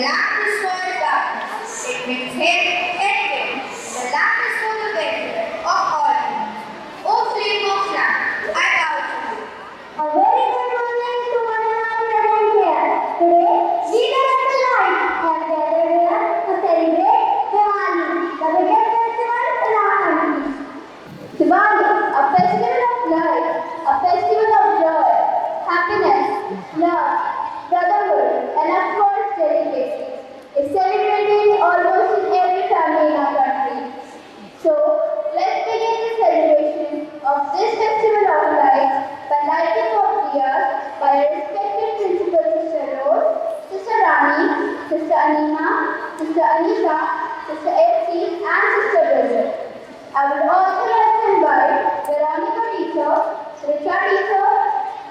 lamp is for darkness. It brings him envy. The lamp is for the welfare of all men. O flame of lamp, I bow to you. A very good morning to one and all present here. Today, we of the light have gathered here to celebrate Diwali, the biggest festival in our country. Diwali, a festival of light, a festival of joy, happiness, love, brotherhood, and of course delicacy, is celebrated almost in every family in our country. So, let's begin the celebration of this festival of light by lighting of diyas by our respected principal Sister Rose, Sister Rani, Sister Anima, Sister Anisha, Sister Elsie, and Sister Bridget. I would also like to invite Veronica teacher, Richa teacher,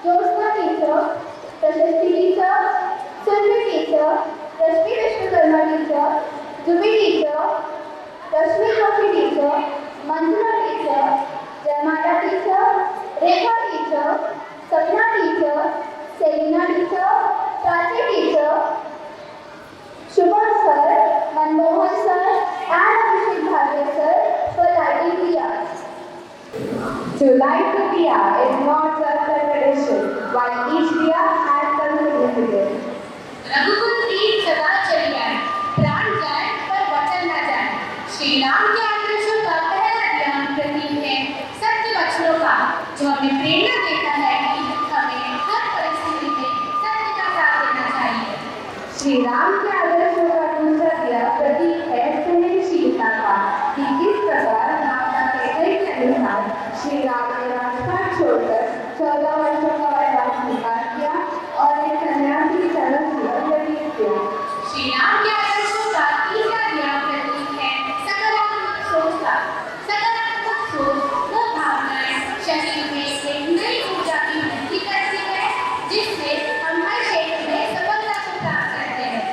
Josna teacher, Prashasti teacher, Sunri teacher, Rashmi Vishwakarma teacher, Zubi teacher, Rashmi Joshi teacher, Manjula teacher, Jaimata teacher, Rekha teacher, Sapna teacher, Selina teacher, Prachi teacher, Shubham sir, Manmohan sir, and Abhishek Bhatia sir for lighting diyas. To light the diya is not just a tradition, while each diya has some significance. रघुकुल तीर सदा चली आए, प्राण जाए पर वचन न जाए। श्री राम के आदर्शों का पहला दिया प्रतीक है सत्य वचनों का, जो हमें प्रेरणा देता है कि हमें हर परिस्थिति में सत्य का साथ देना चाहिए। श्री राम के आदर्शों का दूसरा दिया प्रतीक है सहनशीलता का, कि किस प्रकार माता के कई के अनुसार श्री राम ने राजपाट छोड़कर 14 वर्षों का वनवास स्वीकार किया और एक सन्यासी की तरह जीवन व्यतीत किया। श्री राम के आदर्शों का तीसरा दिया प्रतीक है सकारात्मक सोच का। सकारात्मक सोच वो भावनाएं शरीर में एक नई ऊर्जा की वृद्धि करती है, जिससे हम हर क्षेत्र में सफलता को प्राप्त करते हैं।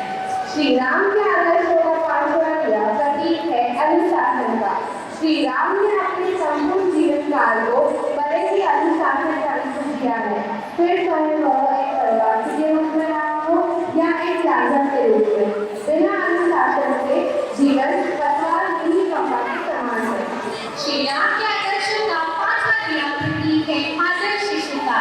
श्री राम के आदर्शों का पांचवा दिया प्रतीक है अनुशासन का। श्री राम ने अपने संपूर्ण जीवन काल को बड़े ही अनुशासन से अंकित किया है, फिर स्वयं हो एक परिवार के रूप में रहा हो या एक राजा के रूप में। बिना अनुशासन के जीवन पतवार नहीं कंपा के समान है। श्री राम के आदर्शों का पांचवा दिया प्रतीक है आदर्श शिष्य का।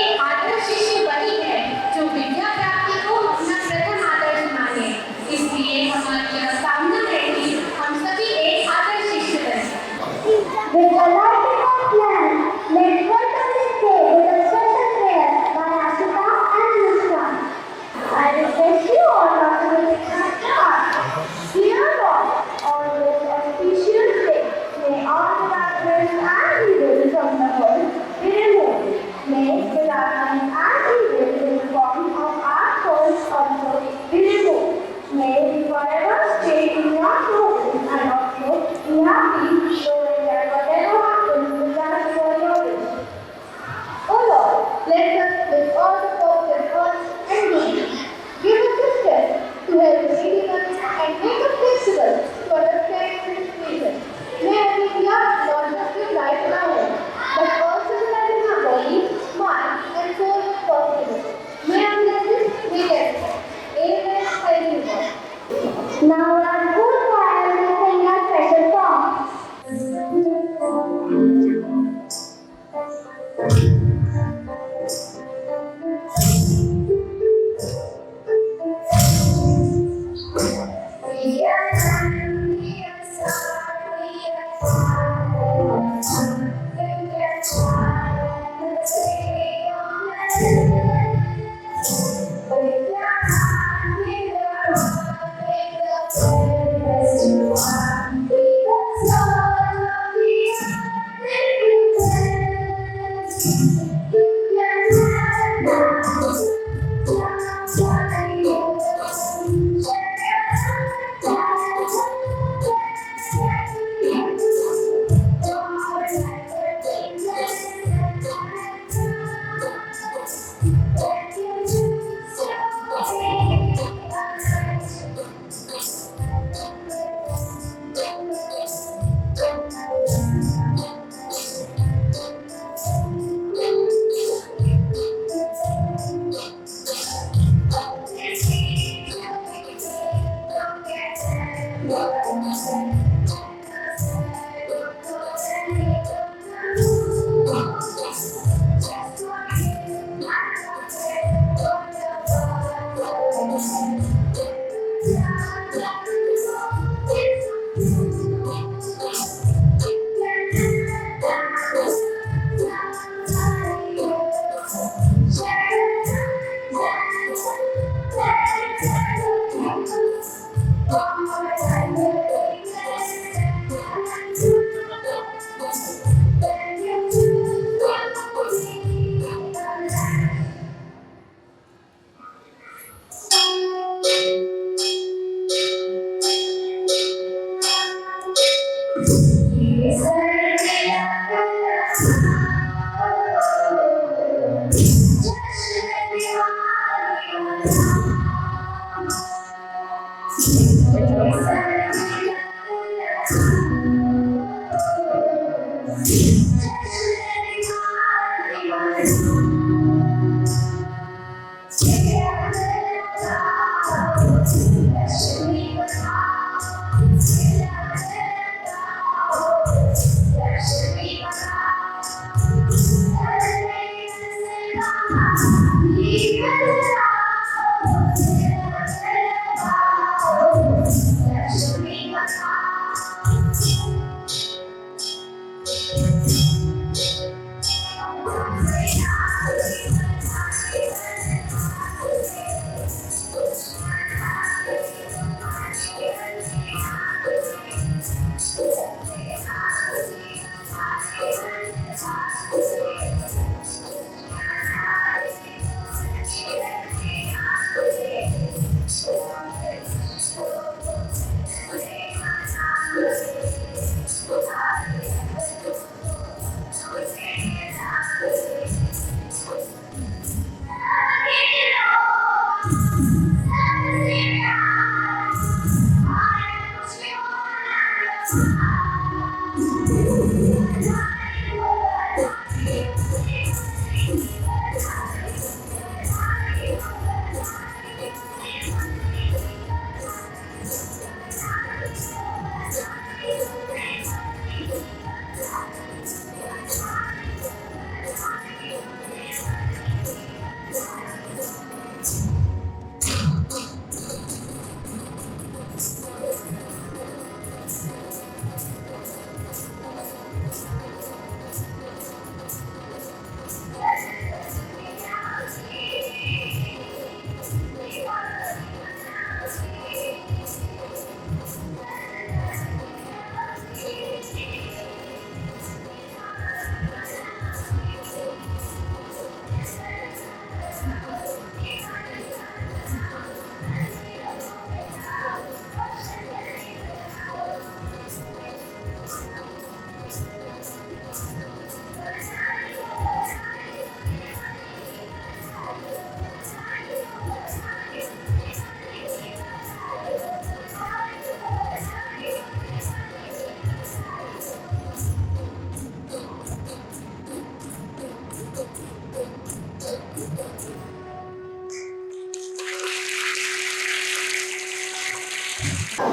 एक आदर्श शिष्य वही है जो विद्या प्राप्ति को अपना प्रथम आदर्श माने। इसलिए हमारी यह कामना है कि हम सभी एक आदर्श शिष्य बने। With the lighting of lamp, let's welcome this day with a special prayer by Ashita and Muskan. I request you all to make your heart. Dear Lord, on this auspicious day, may all the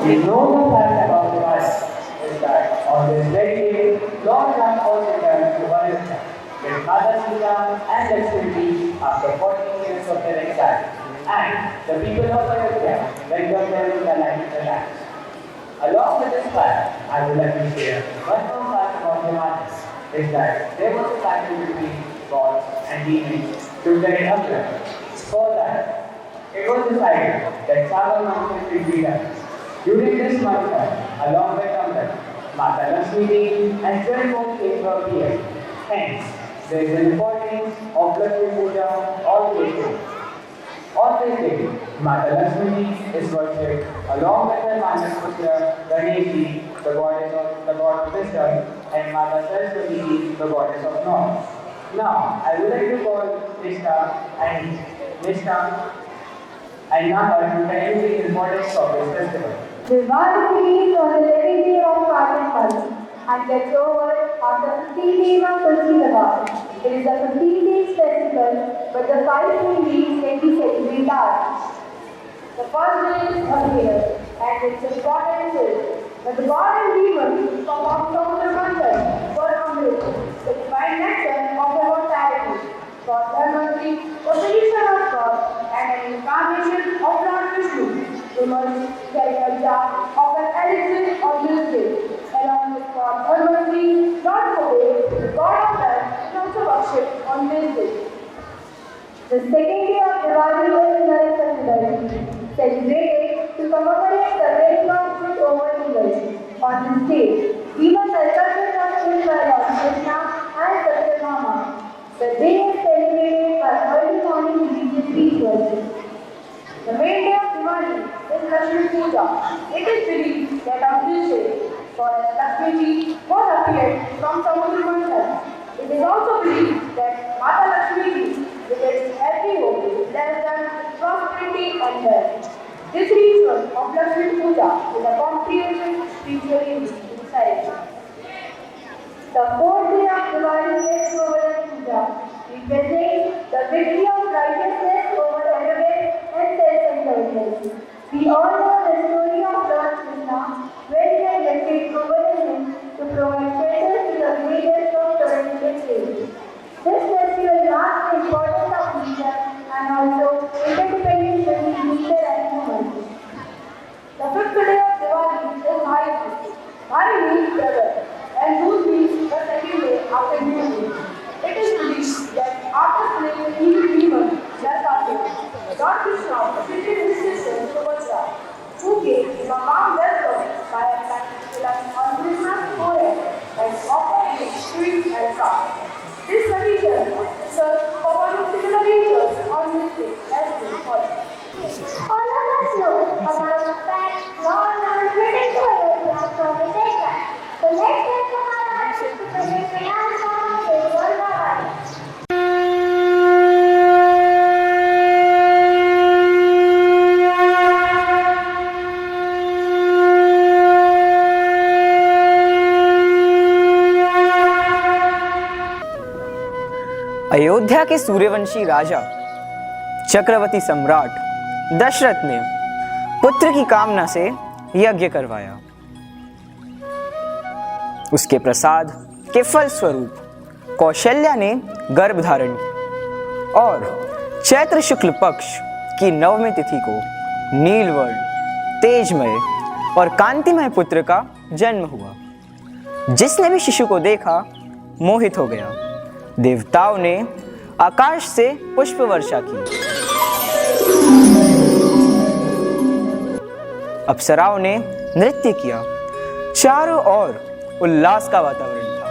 We know the fact about the Bible is that on this very day, Lord Ram was returned to Ayodhya with Mother Sita and Lakshmi after 14 years of their exile. And the people of Ayodhya welcomed them to the land. Along with this fact, I would like to share one more fact about the Manas is that there was a battle between gods and demons to get Agra. For that, it was decided that Sagar Mountain should be done. During this month, along with Amrit, Mata Lakshmi and 12 more kings were appeared. Hence, there is an importance of Lakshmi Puja on this day. On this day, Mata Lakshmi is worshipped along with her Manas Putra Ganeshi, the god of wisdom, and Mata Saraswati, the goddess of knowledge. Now, I would like to call Nishna and Nahar to tell you the importance of this festival. Diwali is on the 11th day of Kartik and gets over after 15 days of Tulsi Dawan. It is a 15 days festival, but the 5 main days can be celebrated. The first day is Adhir, and its importance is that the god and demons perform Samudra Manthan for Amrit, the divine nectar of immortality. For Dharmantri, the prediction of God and an incarnation of Lord Vishnu, we must carry a jar of an elixir of music. Along with God Dharmantri, God forbid, the god of death is also worshipped on this day. The second day of Diwali is Narak Chaturdashi, celebrated to commemorate the reign of good over evil. On this day, demons are celebrated by Lord Krishna and Satyabhama. The day is celebrated by early morning religious rituals. The main day of Diwali is Lakshmi Puja. It is believed that on this day, Goddess Lakshmi was appeared from Samudra Manthan. It is also believed that Mata Lakshmi, with its healthy hope, bless them prosperity and wealth. This ritual of Lakshmi Puja is a comprehensive spiritual insight. The fourth day of Diwali is Govardhan Puja, representing the victory of righteousness over arrogance and self-indulgence. We all know the story of Lord Krishna, where he had elected Govardhan to provide shelter to the villagers from torrential rain. This festival marks the importance of nature and also interdependence between nature and humans. The fifth day of Diwali is Bhai Dooj. Bhai means brother, and Dooj means the second day after New Year. It is believed that after slaying evil demon, Narkasura, Lord Krishna visited his sister Subhadra, who gave him a warm welcome by a tilam on Krishna's forehead and offered him sweets and fruit. This tradition serves for one of similar rituals on this day as we follow. All of us know about the fact Lord Ram returned to Ayodhya from his exile. So let's welcome our artist to present Rayan song Devol Bhavani. Ayodhya के सूर्यवंशी राजा चक्रवर्ती सम्राट दशरथ ने पुत्र की कामना से यज्ञ करवाया। उसके प्रसाद के फल स्वरूप कौशल्या ने गर्भ धारण किया और चैत्र शुक्ल पक्ष की नवमी तिथि को नीलवर्ण, तेजमय और कांतिमय पुत्र का जन्म हुआ। जिसने भी शिशु को देखा मोहित हो गया। देवताओं ने आकाश से पुष्प वर्षा की। अप्सराओं ने नृत्य किया। चारों ओर उल्लास का वातावरण था।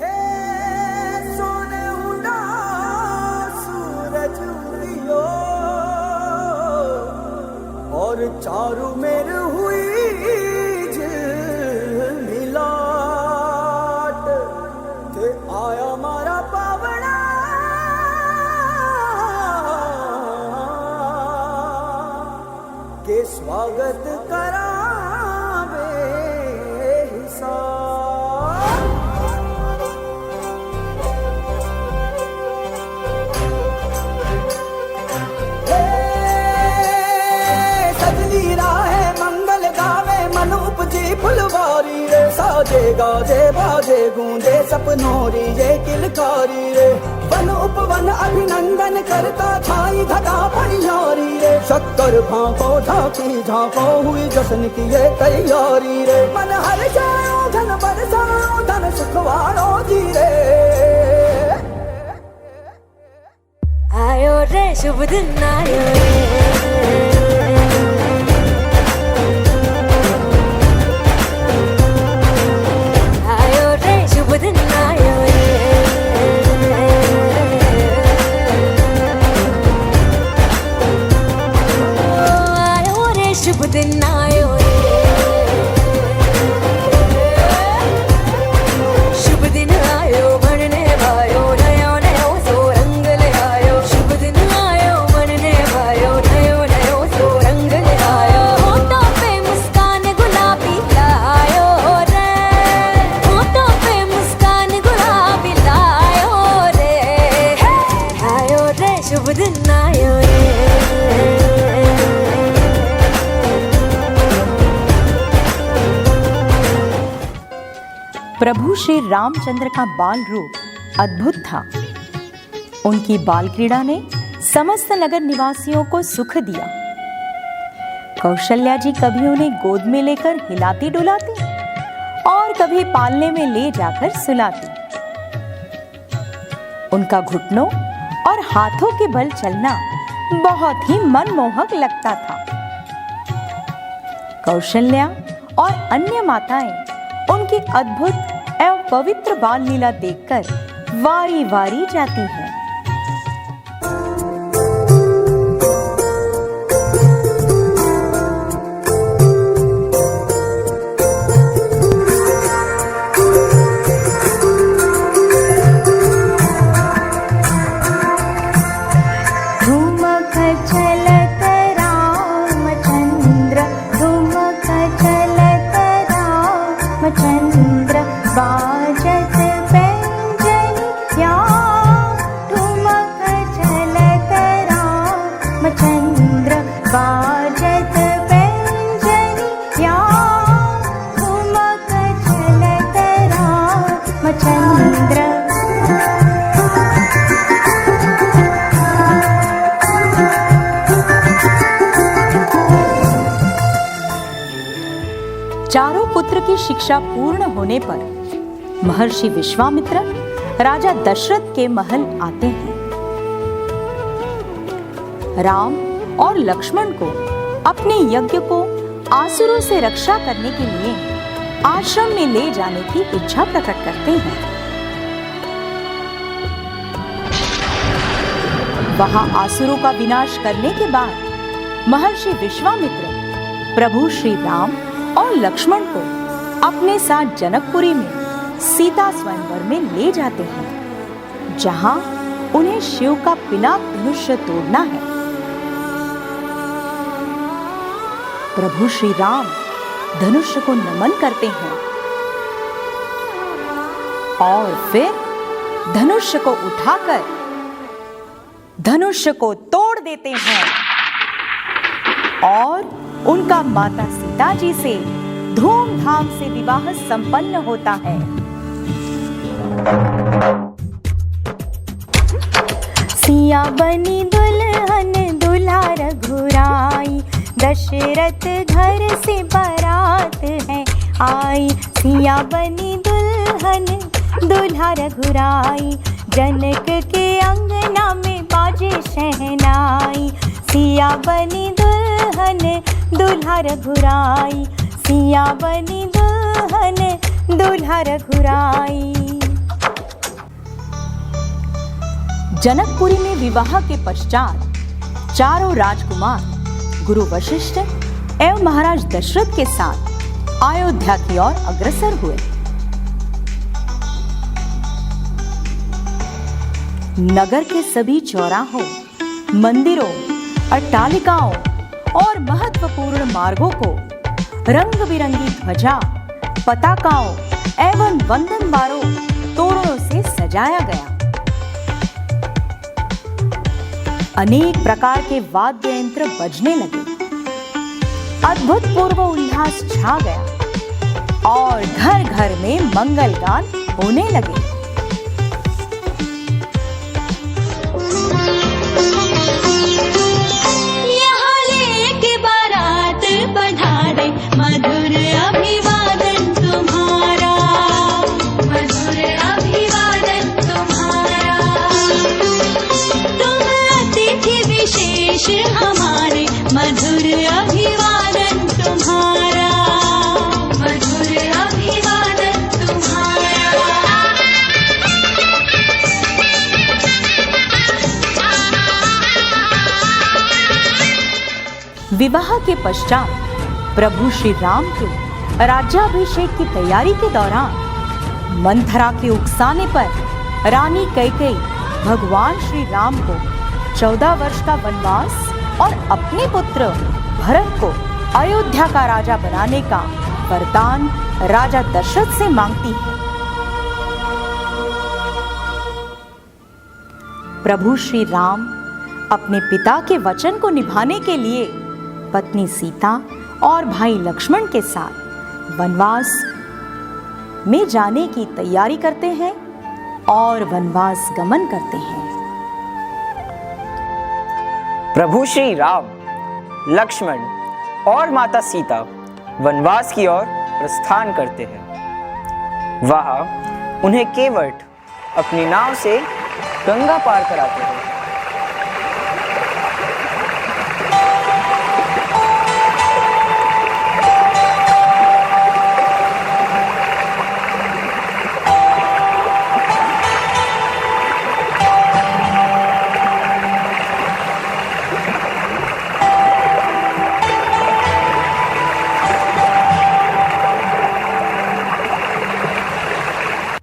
हे सोने उड़ा सूरज उड़ियो और चारों मेर हुई झिलमिलाट ते आया मारा पावना के स्वागत करावे हिसाब। सजनी राहे मंगल गावे मन उपजी फुलवारी रे साजे गाजे बाजे गूंजे सपनोरी ये किलकारी रे वन उपवन अभिनंदन करता छाई धगा परियारी रे शक्कर भांको झांकी झांको हुई जश्न की ये तैयारी रे मन हर जाओ धन बरसाओ धन सुखवाड़ो जी रे। आयो रे शुभ दिन आयो रे शुभ दिन आयो रे आयो रे शुभ दिन आयो रे शुभ दिन आयो बनने भायो नयो नयो सो रंग ले आयो शुभ दिन आयो बनने भायो नयो नयो सो रंग ले आयो होठों पे मुस्कान गुलाबी लायो रे होठों पे मुस्कान गुलाबी लायो रे आयो रे शुभ दिन आयो रे प्रभु श्री रामचंद्र का बाल रूप अद्भुत था। उनकी बाल क्रीड़ा ने समस्त नगर निवासियों को सुख दिया। कौशल्या जी कभी उन्हें गोद में लेकर हिलाती डुलाती और कभी पालने में ले जाकर सुलाती। उनका घुटनों और हाथों के बल चलना बहुत ही मनमोहक लगता था। कौशल्या और अन्य माताएं उनकी अद्भुत एवं पवित्र बाल लीला देखकर वारी वारी जाती हैं। चारों पुत्र की शिक्षा पूर्ण होने पर महर्षि विश्वामित्र राजा दशरथ के महल आते हैं। राम और लक्ष्मण को अपने यज्ञ को आसुरों से रक्षा करने के लिए आश्रम में ले जाने की इच्छा प्रकट करते हैं। वहां आसुरों का विनाश करने के बाद महर्षि विश्वामित्र प्रभु श्री राम और लक्ष्मण को अपने साथ जनकपुरी में सीता स्वयंवर में ले जाते हैं, जहां उन्हें शिव का पिनाक धनुष्य तोड़ना है। प्रभु श्री राम धनुष्य को नमन करते हैं और फिर धनुष्य को उठाकर धनुष्य को तोड़ देते हैं और उनका माता सीता जी से धूमधाम से विवाह संपन्न होता है। सिया बनी दुल्हन दुल्हा रघुराई, दशरथ घर से बारात है आई। सिया बनी दुल्हन दुल्हा रघुराई, जनक के अंगना में बाजे शहनाई। सिया बनी दुल्हन दुल्हा रघुराई, सिया बनी दुल्हन दुल्हा रघुराई। जनकपुरी में विवाह के पश्चात चारों राजकुमार गुरु वशिष्ठ एवं महाराज दशरथ के साथ अयोध्या की ओर अग्रसर हुए। नगर के सभी चौराहों, मंदिरों, अट्टालिकाओं और महत्वपूर्ण मार्गों को रंग बिरंगी ध्वजा, पताकाओं एवं वंदनबारों तोरणों से सजाया गया। अनेक प्रकार के वाद्य यंत्र बजने लगे। अद्भुतपूर्व उल्लास छा गया और घर घर में मंगल गान होने लगे। मधुर अभिवादन तुम्हारा, मधुर अभिवादन तुम्हारा। तुम अतिथि विशेष हमारे, मधुर अभिवादन तुम्हारा, मधुर अभिवादन तुम्हारा। विवाह के पश्चात प्रभु श्री राम के राज्याभिषेक की तैयारी के दौरान मंथरा के उकसाने पर रानी कैकेयी भगवान श्री राम को 14 वर्ष का वनवास और अपने पुत्र भरत को अयोध्या का राजा बनाने का वरदान राजा दशरथ से मांगती है। प्रभु श्री राम अपने पिता के वचन को निभाने के लिए पत्नी सीता और भाई लक्ष्मण के साथ वनवास में जाने की तैयारी करते हैं और वनवास गमन करते हैं। प्रभु श्री राम, लक्ष्मण और माता सीता वनवास की ओर प्रस्थान करते हैं। वहां उन्हें केवट अपनी नाव से गंगा पार कराते हैं।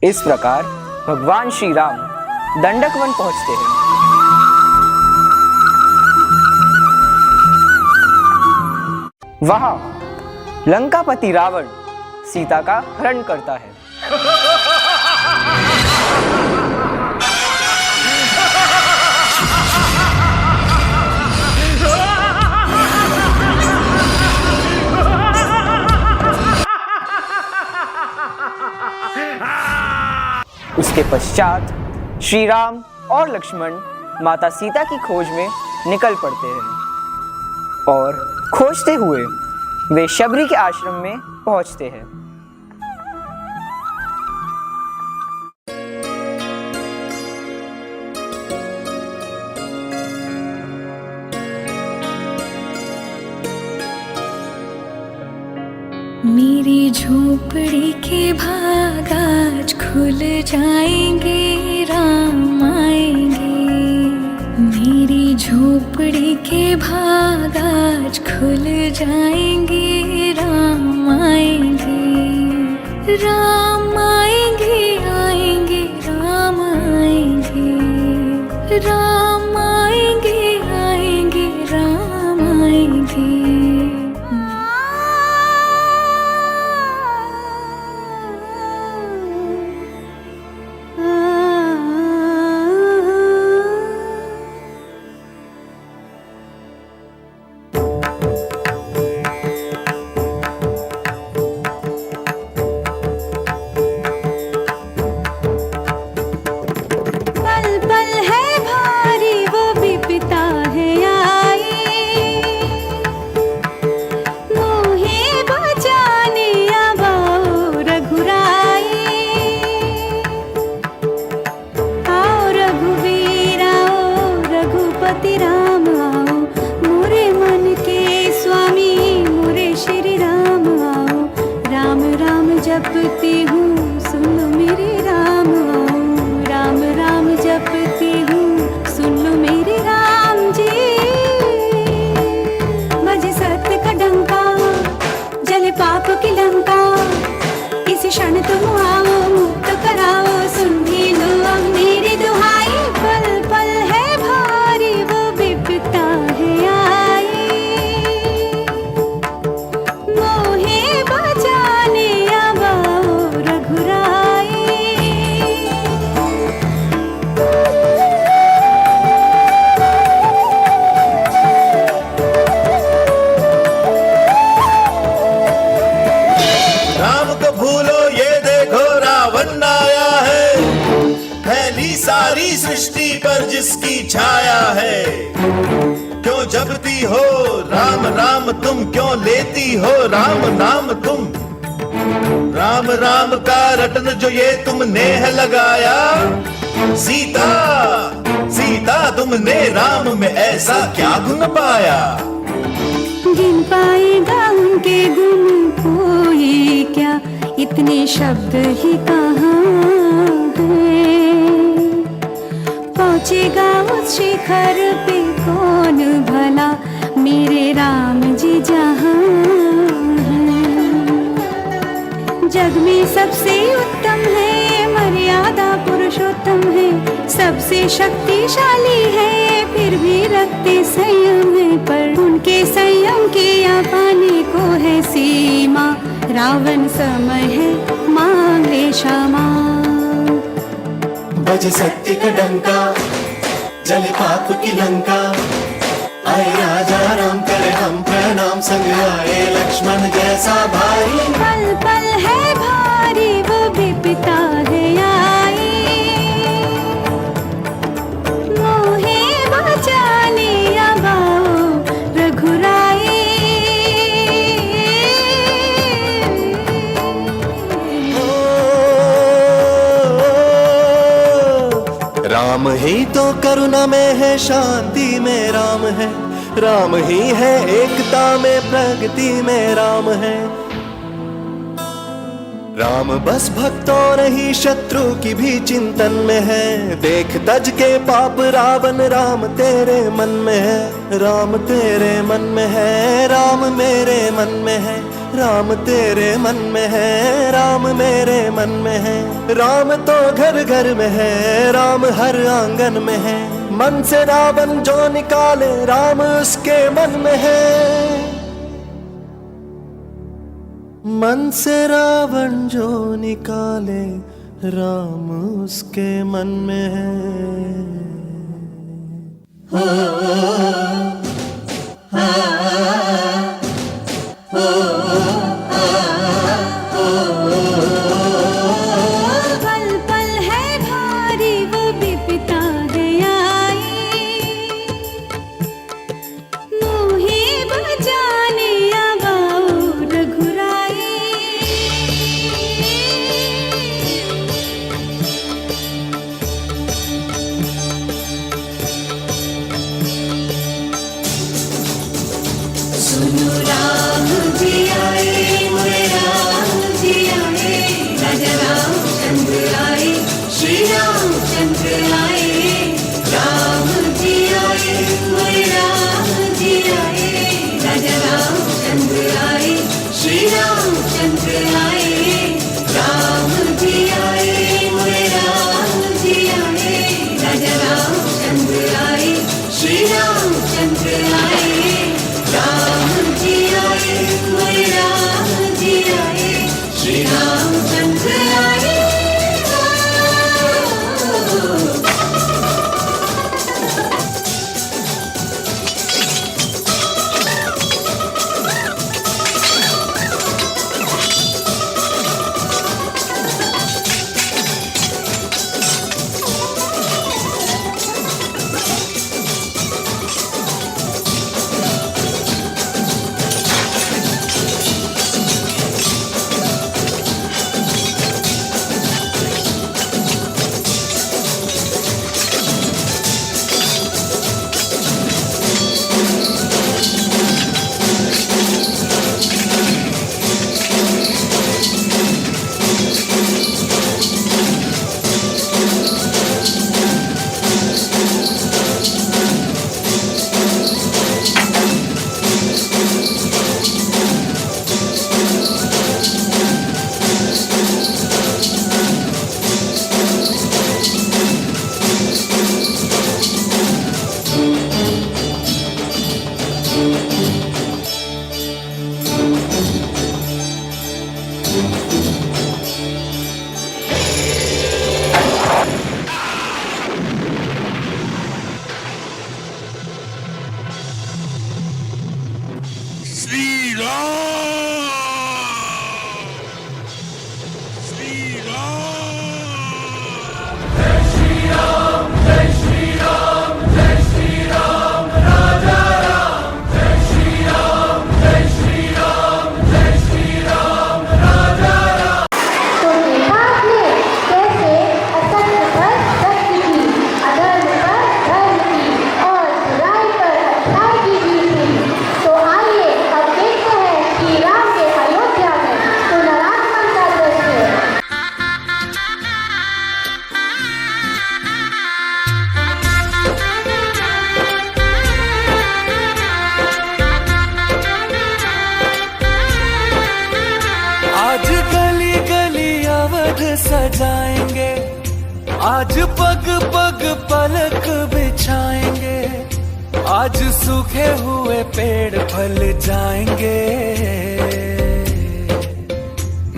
इस प्रकार भगवान श्री राम दंडक वन पहुंचते हैं। वहां लंकापति रावण सीता का हरण करता है। उसके पश्चात श्री राम और लक्ष्मण माता सीता की खोज में निकल पड़ते हैं और खोजते हुए वे शबरी के आश्रम में पहुंचते हैं। मेरी झोपड़ी के भाग आज खुल जाएंगे, राम आएंगे। मेरी झोपड़ी के भाग आज खुल जाएंगे, राम आएंगे। राम आएंगे, आएंगे, राम आएंगे। राम आएंगे, आएंगे, राम आएंगे। जपती हूँ सुन लो मेरे राम, राम राम जपती हूँ सुन लो मेरे राम जी। बजे सत्य का डंका, जले पाप की लंका, किसी क्षण तुम आओ मुक्त कराओ, सुन भी लो अब मेरी दुहाई। पल पल है भारी वो विपदा है आई, मोहे बचाने सारी सृष्टि पर जिसकी छाया है। क्यों जपती हो राम राम तुम, क्यों लेती हो राम नाम तुम। राम राम का रटन जो ये तुमने है लगाया, सीता सीता तुमने राम में ऐसा क्या गुण पाया। गिन पाएगा उनके गुण कोई क्या, इतने शब्द ही कहाँ है। पहुँचेगा उस शिखर पे कौन भला, मेरे राम जी जहाँ हैं। जग में सबसे उत्तम है, मर्यादा पुरुषोत्तम है, सबसे शक्तिशाली है, फिर भी रखते संयम है। पर उनके संयम के या पाने को है सीमा, रावण समय है मांग ले क्षमा। बजे सत्य का डंका, जले पाप की लंका, आए राजा राम करे हम प्रणाम, संग आए लक्ष्मण जैसा भाई। पल पल है भारी वो राम ही तो करुणा में है, शांति में राम है, राम ही है एकता में, प्रगति में राम है। राम बस भक्तों नहीं शत्रु की भी चिंतन में है, देख तज के पाप रावण राम तेरे मन में है, राम तेरे मन में है, राम मेरे मन में है, राम तेरे मन में है, राम मेरे मन में है। राम तो घर घर में है, राम हर आंगन में है, मन से रावण जो निकाले राम उसके मन में है, मन से रावण जो निकाले राम उसके मन में है। पल पल है भारी वो विपता दयाई, मोहे बचाने आवाओ रघुराई। सुनो राम जी आए, मोरे राम जी आए, राजा रामचंद्र आए, श्री रामचंद्र आए। राम जी आए, मोरे राम जी आए, राजा रामचंद्र आए, श्री रामचंद्र आए। राम जी आए, मोरे राम जी आए, राजा रामचंद्र आए, श्री रामचंद्र आए। राम जी आए, मोरे राम जी आए, श्री रामचंद्र आए। सजाएंगे, आज पग पग पलक बिछाएंगे, आज सूखे हुए पेड़ फल जाएंगे।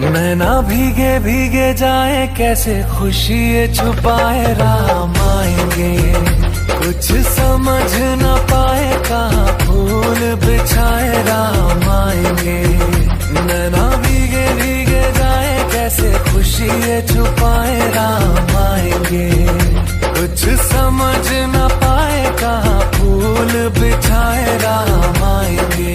नैना भीगे भीगे जाए, कैसे खुशी छुपाए राम आएंगे। कुछ समझ न पाए, कहाँ फूल बिछाए राम आएंगे। नैना भीगे भीगे जाए, कैसे खुशी छुपाए राम आएंगे। कुछ समझ न पाए, कहाँ फूल बिछाए राम आएंगे।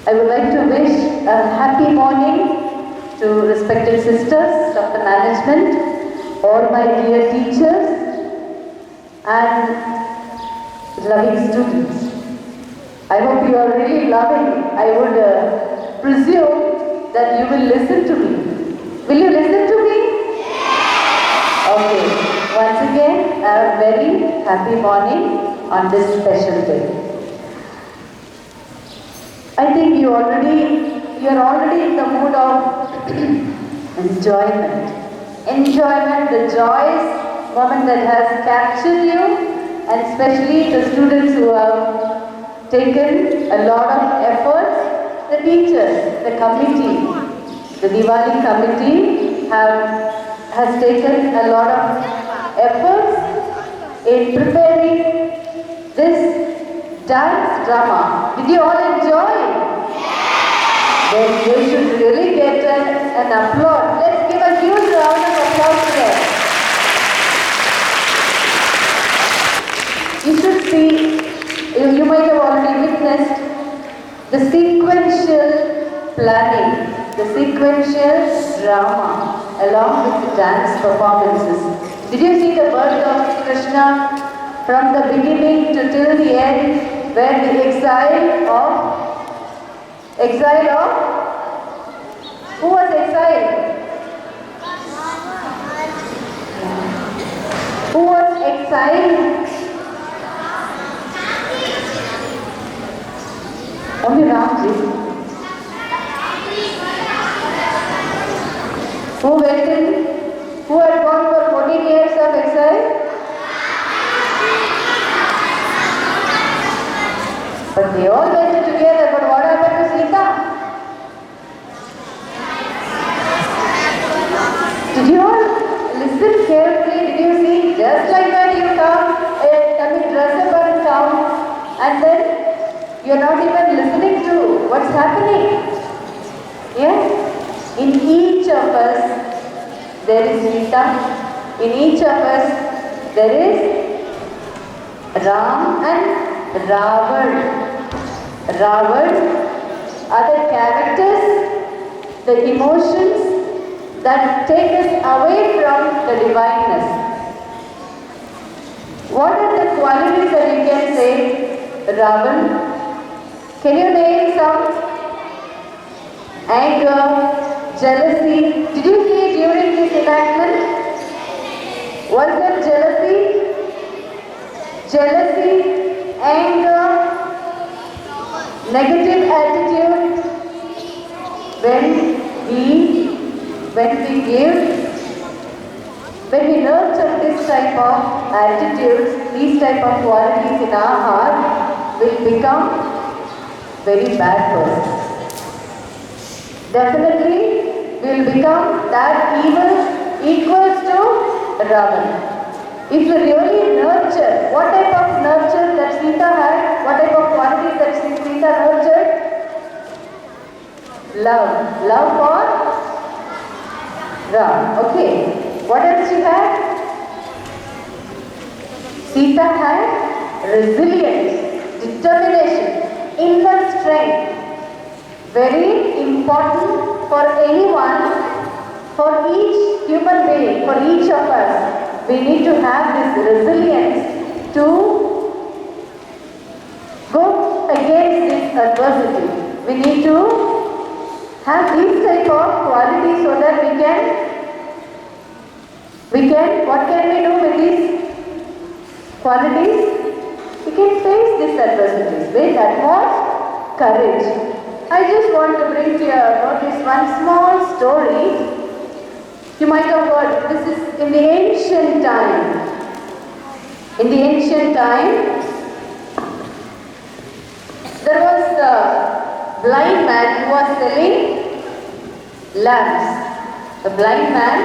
I would like to wish a happy morning to respected sisters of the management, all my dear teachers and loving students. I hope you are really loving it. I would presume that you will listen to me. Will you listen to me? Okay. Once again, a very happy morning on this special day. I think you are already in the mood of enjoyment. Enjoyment, the joyous moment that has captured you, and especially the students who have taken a lot of efforts. The teachers, the committee, the Diwali committee has taken a lot of efforts in preparing this dance drama. Did you all enjoy? Then you should really get an applause. Let's give a huge round of applause to them. You should see, you might have already witnessed the sequential planning, the sequential drama along with the dance performances. Did you see the birth of Krishna from the beginning to till the end, where the exile of who was exiled? Who was exiled? Only Ramji. Who went in? Who had gone for 14 years of exile? But they all went together. But what happened to Sita? Did you all listen carefully? Did you see? Just like that you dress up and come, and then you're not even listening to what's happening. Yeah? In each of us, there is Sita. In each of us, there is Ram and Ravan. Ravan are the characters, the emotions that take us away from the divineness. What are the qualities that you can say, Ravan? Can you name some? Anger, jealousy. Did you see during this enactment? Was there jealousy? Jealousy, anger, negative attitude. When we nurture this type of attitudes, these type of qualities in our heart, will become very bad persons. Definitely, we will become that evil equals to Ravan. If you really nurture, what type of nurture that Sita had, what type of qualities that Sita nurtured? Love. Love for Ram. Okay. What else she had? Sita had resilience, determination, inner strength. Very important for anyone, for each human being, for each of us. We need to have this resilience to go against this adversity. We need to have these type of qualities so that we can, what can we do with these qualities? We can face these adversities with utmost courage. I just want to bring to your notice one small story. You might have heard, this is in the ancient time. In the ancient time, there was a blind man who was selling lamps. A blind man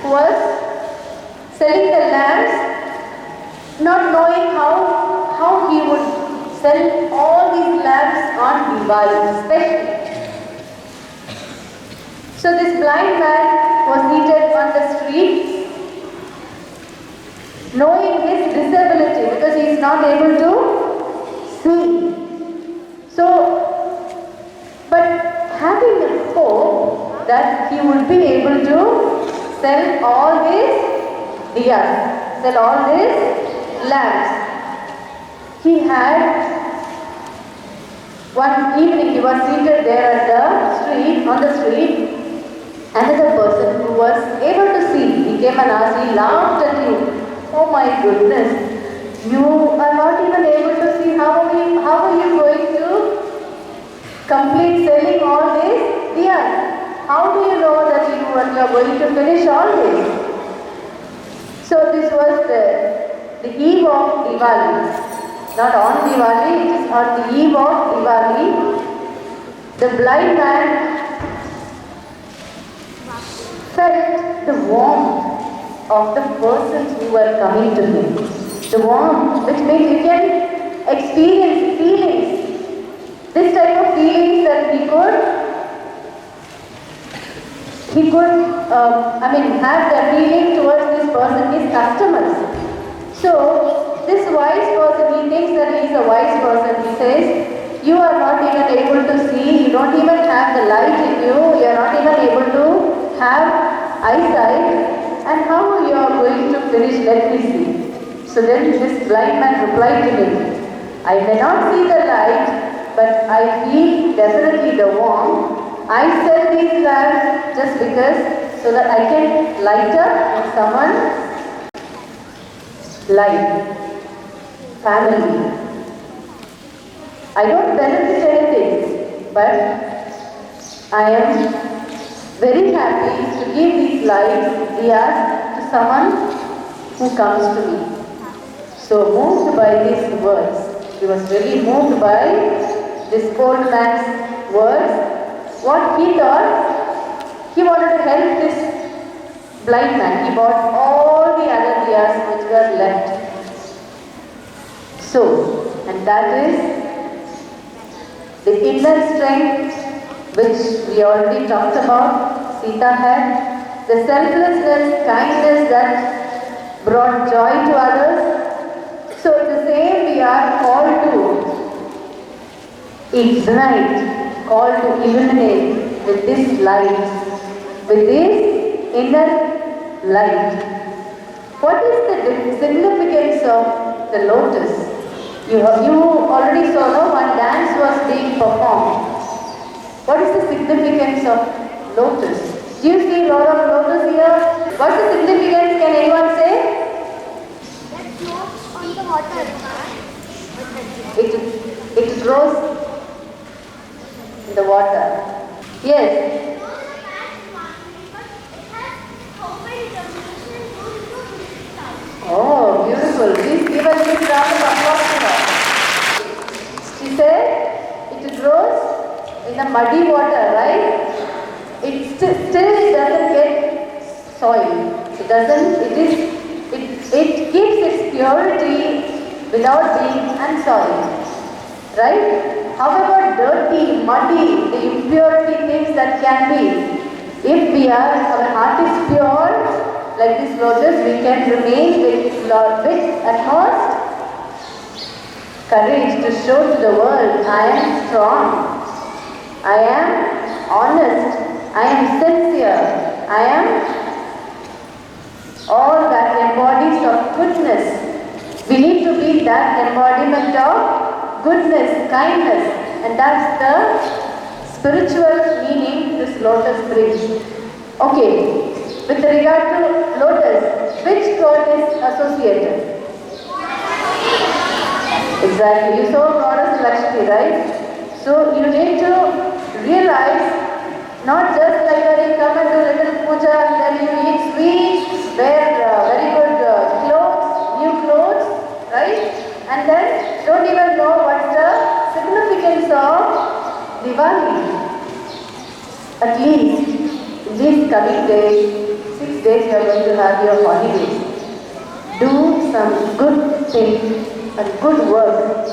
who was selling the lamps, not knowing how he would sell all these lamps on Diwali, especially. So this blind man was seated on the street, knowing his disability because he is not able to see. So that he would be able to sell all his diyas, sell all his lamps. He had one evening he was seated there at the street, on the street. Another person who was able to see, he came and asked, he laughed at you. Oh my goodness, you are not even able to see, how are you going to complete selling all this diyas? How do you know that you are going to finish all this? So this was the eve of Diwali. Not on Diwali, it is on the eve of Diwali. The blind man felt the warmth of the persons who were coming to him. The warmth which means you can experience feelings. This type of feelings that he could have the feeling towards this person, his customers. So this wise person, he thinks that he is a wise person. He says, you are not even able to see, you don't even have the light in you, you are not even able to have eyesight, and how you are going to finish, let me see. So then this blind man replied to him, I may not see the light, but I feel definitely the warmth. I sell these lamps just because, so that I can light up someone's life, family. I don't benefit anything, but I am very happy to give these lights, diyas, to someone who comes to me. So moved by these words, he was really moved by this old man's words. What he thought, he wanted to help this blind man. He bought all the other diyas which were left. So, and that is the inner strength which we already talked about, Sita had, the selflessness, kindness that brought joy to others. So the same we are called to ignite, called to illuminate with this light, with this inner light. What is the significance of the lotus? You already saw, no? One dance was being performed. What is the significance of lotus? Do you see a lot of lotus here? What's the significance? Can anyone say? That floats on the water. It grows in the water. Yes. Oh, beautiful. Please give a little round of applause to her. She said it grows in the muddy water, right? It still doesn't get soil. It keeps its purity without being unsoiled. Right? However dirty, muddy, the impurity things that can be, if our heart is pure, like this lotus, we can remain with utmost courage to show to the world, I am strong, I am honest, I am sincere, I am all that embodies of goodness. We need to be that embodiment of goodness, kindness, and that's the spiritual meaning this lotus brings. Okay. With regard to lotus, which god is associated? Exactly. You saw goddess Lakshmi, right? So you need to realize, not just like when you come and do little puja and then you eat sweets, wear very good clothes, new clothes, right? And then don't even know what's the significance of Diwali. At least in these coming days, 6 days you are going to have your holidays. Do some good thing and good work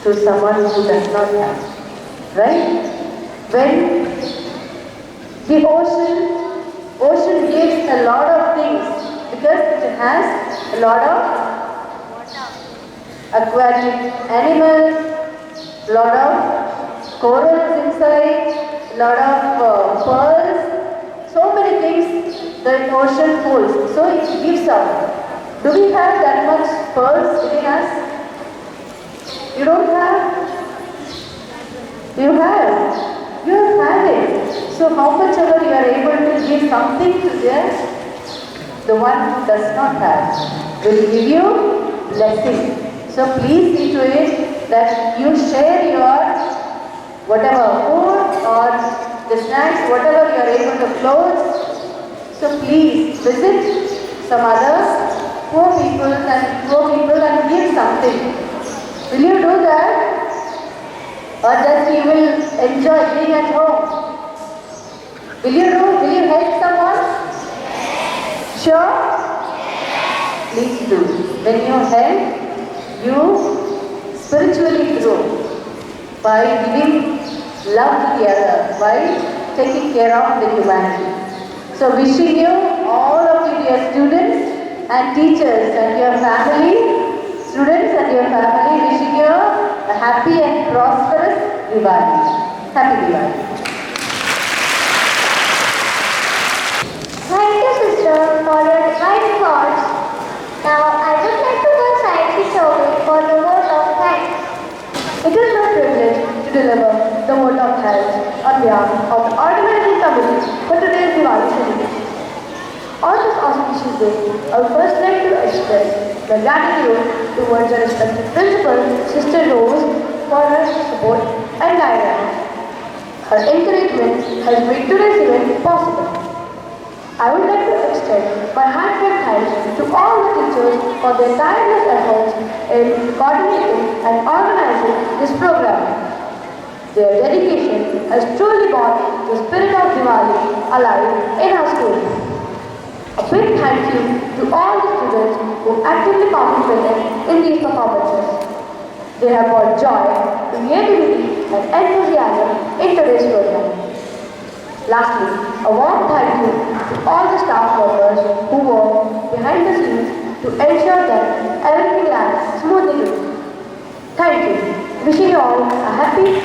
to someone who does not have. Right? When the ocean gives a lot of things because it has a lot of aquatic animals, a lot of corals inside, lot of pearls, so many things the ocean holds. So it gives up. Do we have that much pearls within us? You don't have? You have. You have it. So how much ever you are able to give something to them, the one who does not have will give you blessing. So please see to it that you share your whatever food or the snacks, whatever you are able to clothes. So please visit some other poor people and give something. Will you do that? Or just you will enjoy being at home? Will you help someone? Sure? Please do. When you help, you spiritually grow by giving love to the other, by taking care of the humanity. So wishing you, all of you dear students and teachers and your family, students and your family, wishing you a happy and prosperous Diwali. Happy Diwali. Thank you, sister, for your kind thoughts. Now, I would like to go slightly shortly for the vote of thanks. It is my privilege to deliver the vote of thanks on behalf of the organizing committee for today's Diwali celebration. On this auspicious day, I would first like to express my gratitude towards our respected principal, Sister Rose, for her support and guidance. Her encouragement has made today's event possible. I would like to extend my heartfelt thanks to all the teachers for their tireless efforts in coordinating and organizing this program. Their dedication has truly brought the spirit of Diwali alive in our school. A big thank you to all the students who actively participated in these performances. They have brought joy, creativity and enthusiasm in today's program. Lastly, a warm thank you to all the staff members who work behind the scenes to ensure that everything runs smoothly. Thank you. Wishing you all a happy